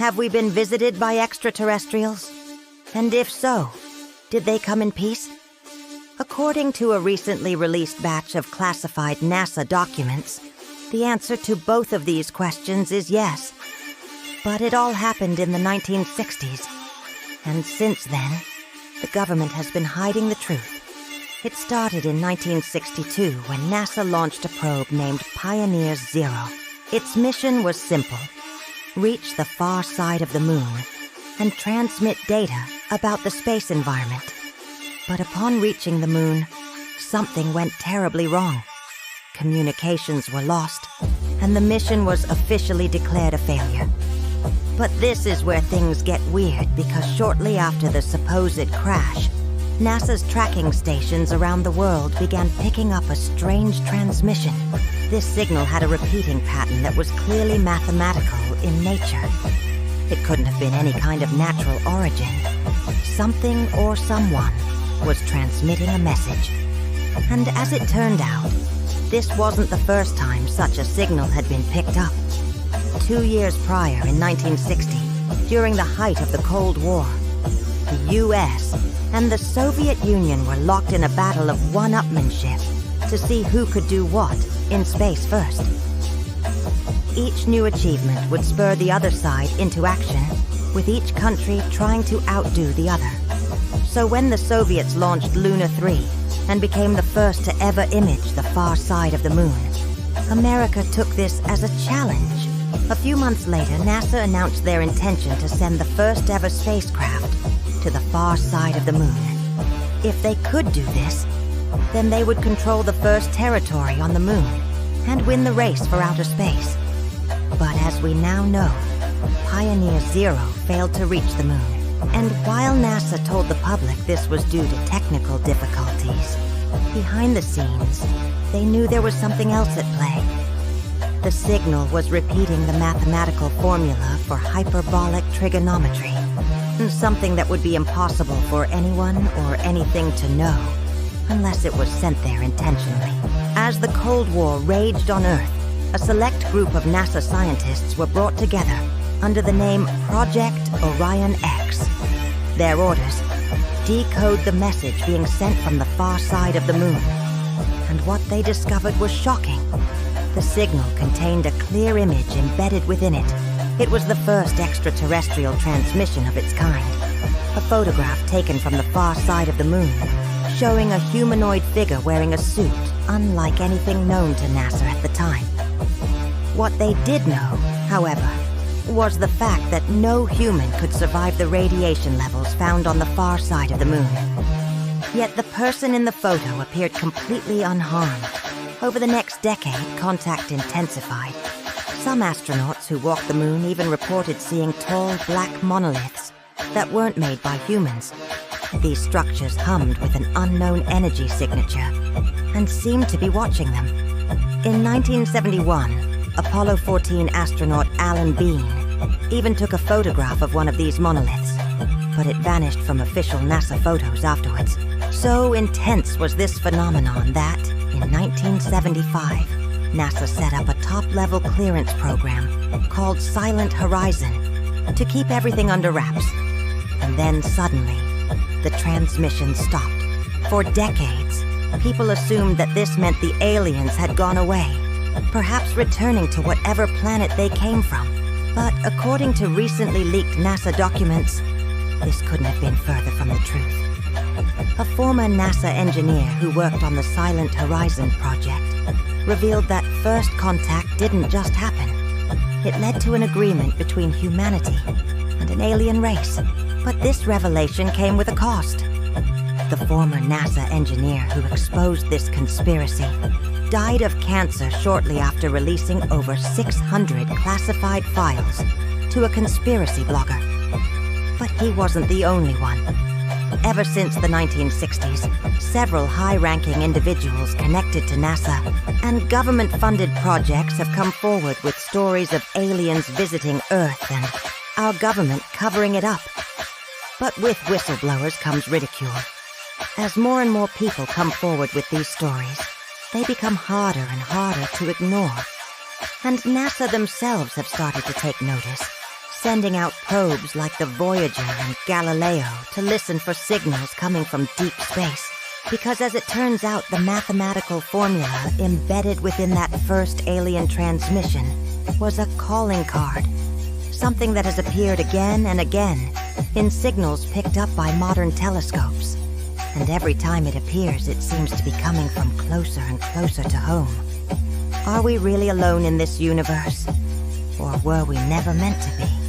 Have we been visited by extraterrestrials? And if so, did they come in peace? According to a recently released batch of classified NASA documents, the answer to both of these questions is yes. But it all happened in the 1960s. And since then, the government has been hiding the truth. It started in 1962 when NASA launched a probe named Pioneer 0. Its mission was simple: reach the far side of the moon and transmit data about the space environment. But upon reaching the moon, something went terribly wrong. Communications were lost, and the mission was officially declared a failure. But this is where things get weird, because shortly after the supposed crash, NASA's tracking stations around the world began picking up a strange transmission. This signal had a repeating pattern that was clearly mathematical in nature. It couldn't have been any kind of natural origin. Something or someone was transmitting a message. And as it turned out, this wasn't the first time such a signal had been picked up. 2 years prior, in 1960, during the height of the Cold War, the U.S. and the Soviet Union were locked in a battle of one-upmanship to see who could do what in space first. Each new achievement would spur the other side into action, with each country trying to outdo the other. So when the Soviets launched Luna 3 and became the first to ever image the far side of the moon, America took this as a challenge. A few months later, NASA announced their intention to send the first ever spacecraft to the far side of the moon. If they could do this, then they would control the first territory on the moon and win the race for outer space. But as we now know, Pioneer 0 failed to reach the moon. And while NASA told the public this was due to technical difficulties, behind the scenes, they knew there was something else at play. The signal was repeating the mathematical formula for hyperbolic trigonometry, something that would be impossible for anyone or anything to know unless it was sent there intentionally. As the Cold War raged on Earth, a select group of NASA scientists were brought together under the name Project Orion X. Their orders: decode the message being sent from the far side of the moon. And what they discovered was shocking. The signal contained a clear image embedded within it. It was the first extraterrestrial transmission of its kind. A photograph taken from the far side of the moon, showing a humanoid figure wearing a suit unlike anything known to NASA at the time. What they did know, however, was the fact that no human could survive the radiation levels found on the far side of the moon. Yet the person in the photo appeared completely unharmed. Over the next decade, contact intensified. Some astronauts who walked the moon even reported seeing tall black monoliths that weren't made by humans. These structures hummed with an unknown energy signature and seemed to be watching them. In 1971, Apollo 14 astronaut Alan Bean even took a photograph of one of these monoliths, but it vanished from official NASA photos afterwards. So intense was this phenomenon that, in 1975, NASA set up a top-level clearance program called Silent Horizon to keep everything under wraps. And then suddenly, the transmission stopped. For decades, people assumed that this meant the aliens had gone away, perhaps returning to whatever planet they came from. But according to recently leaked NASA documents, this couldn't have been further from the truth. A former NASA engineer who worked on the Silent Horizon project revealed that first contact didn't just happen. It led to an agreement between humanity and an alien race. But this revelation came with a cost. The former NASA engineer who exposed this conspiracy died of cancer shortly after releasing over 600 classified files to a conspiracy blogger. But he wasn't the only one. Ever since the 1960s, several high-ranking individuals connected to NASA and government-funded projects have come forward with stories of aliens visiting Earth and our government covering it up. But with whistleblowers comes ridicule. As more and more people come forward with these stories, they become harder and harder to ignore. And NASA themselves have started to take notice, sending out probes like the Voyager and Galileo to listen for signals coming from deep space. Because as it turns out, the mathematical formula embedded within that first alien transmission was a calling card. Something that has appeared again and again in signals picked up by modern telescopes. And every time it appears, it seems to be coming from closer and closer to home. Are we really alone in this universe? Or were we never meant to be?